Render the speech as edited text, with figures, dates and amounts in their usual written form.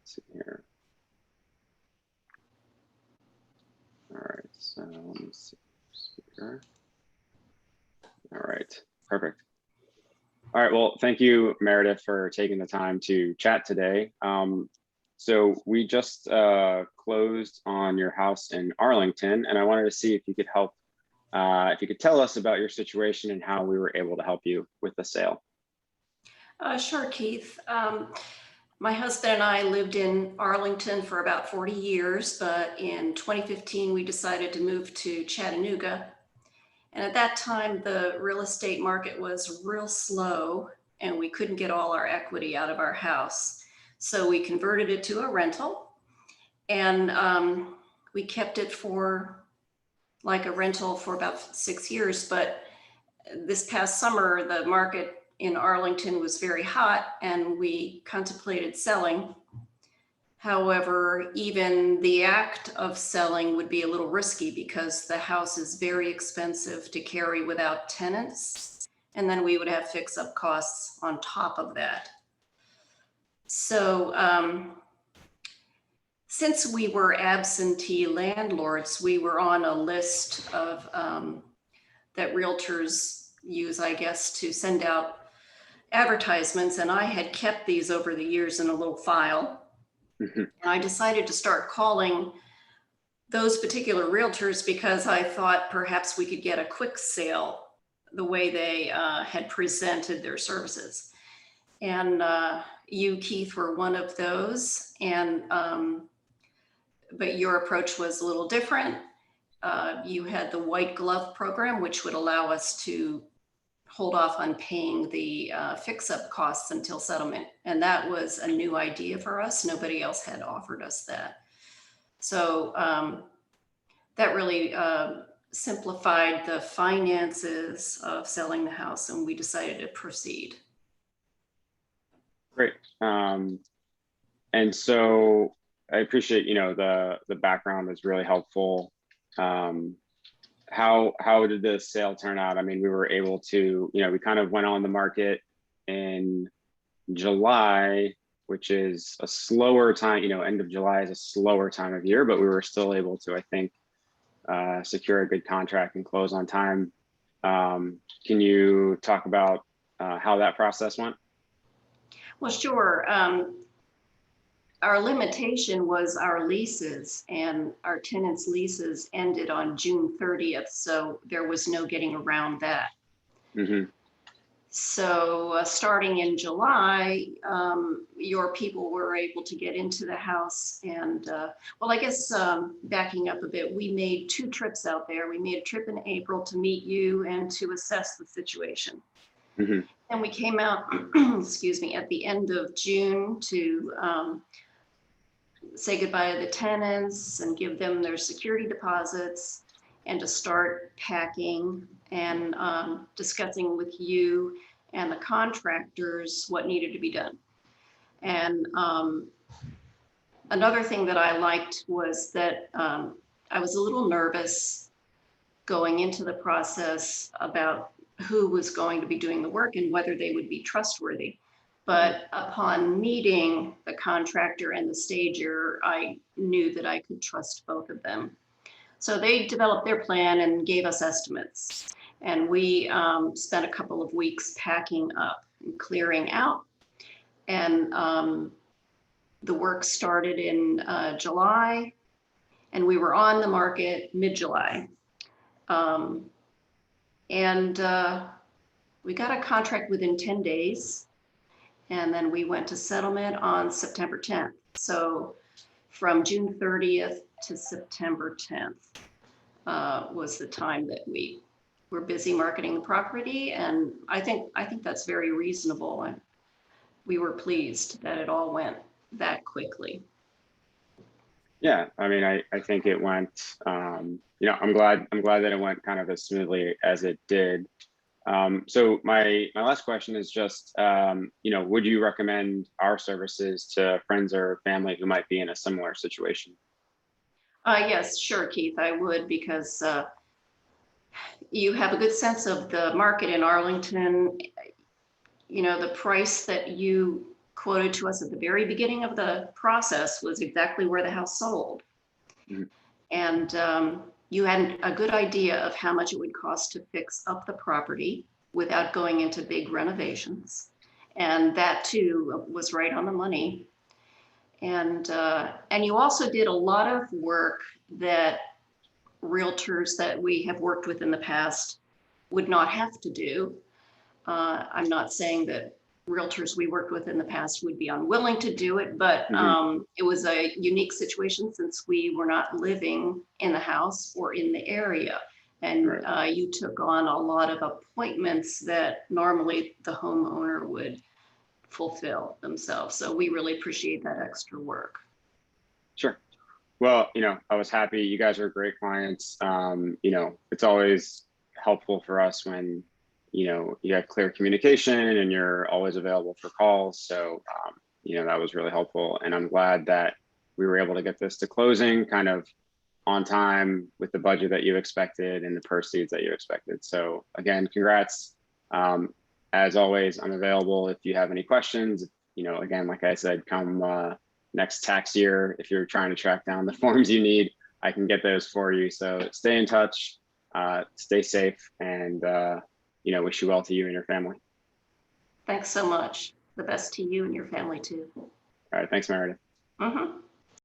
see here. All right, so let me see. Speaker. All right, perfect. All right, well, thank you, Meredith, for taking the time to chat today. So we just closed on your house in Arlington, and I wanted to see if you could help, if you could tell us about your situation and how we were able to help you with the sale. Sure, Keith. My husband and I lived in Arlington for about 40 years, but in 2015, we decided to move to Chattanooga. And at that time, the real estate market was real slow and we couldn't get all our equity out of our house. So we converted it to a rental, and we kept it for like a rental for about 6 years. But this past summer, the market in Arlington was very hot and we contemplated selling. However, even the act of selling would be a little risky because the house is very expensive to carry without tenants. And then we would have fix-up costs on top of that. So since we were absentee landlords, we were on a list of that realtors use, I guess, to send out advertisements, and I had kept these over the years in a little file. And I decided to start calling those particular realtors because I thought perhaps we could get a quick sale the way they had presented their services. And you, Keith, were one of those, and but your approach was a little different. You had the white glove program, which would allow us to hold off on paying the fix-up costs until settlement. And that was a new idea for us. Nobody else had offered us that. So that really simplified the finances of selling the house, and we decided to proceed. Great. And so I appreciate, the background is really helpful. How did the sale turn out? I mean, we were able to, we kind of went on the market in July, which is a slower time, end of July is a slower time of year, but we were still able to, I think, secure a good contract and close on time. Can you talk about how that process went? Well, sure. Our limitation was our leases, and our tenants' leases ended on June 30th. So there was no getting around that. Mm-hmm. So starting in July, your people were able to get into the house. And well, I guess backing up a bit, we made 2 trips out there. We made a trip in April to meet you and to assess the situation. Mm-hmm. And we came out, excuse me, at the end of June to say goodbye to the tenants and give them their security deposits, and to start packing and discussing with you and the contractors what needed to be done. And another thing that I liked was that I was a little nervous going into the process about who was going to be doing the work and whether they would be trustworthy. But upon meeting the contractor and the stager, I knew that I could trust both of them. So they developed their plan and gave us estimates. And we spent a couple of weeks packing up and clearing out. And the work started in July, and we were on the market mid-July. And we got a contract within 10 days. And then we went to settlement on September 10th. So from June 30th to September 10th was the time that we were busy marketing the property. And I think that's very reasonable. And we were pleased that it all went that quickly. Yeah, I mean, I think it went, I'm glad that it went kind of as smoothly as it did. So my last question is just, would you recommend our services to friends or family who might be in a similar situation? Yes, sure, Keith, I would, because you have a good sense of the market in Arlington. The price that you quoted to us at the very beginning of the process was exactly where the house sold. Mhm. And you had a good idea of how much it would cost to fix up the property without going into big renovations. And that too was right on the money. And you also did a lot of work that realtors that we have worked with in the past would not have to do. I'm not saying that realtors we worked with in the past would be unwilling to do it, but it was a unique situation since we were not living in the house or in the area. And Right. you took on a lot of appointments that normally the homeowner would fulfill themselves. So we really appreciate that extra work. Sure. Well, I was happy. You guys are great clients. It's always helpful for us when, you have clear communication and you're always available for calls. So, that was really helpful. And I'm glad that we were able to get this to closing kind of on time with the budget that you expected and the proceeds that you expected. So again, congrats. As always, I'm available if you have any questions. Again, like I said, come next tax year, if you're trying to track down the forms you need, I can get those for you. So stay in touch, stay safe, and wish you well to you and your family. Thanks so much. The best to you and your family too. All right, thanks, Meredith. Mm-hmm.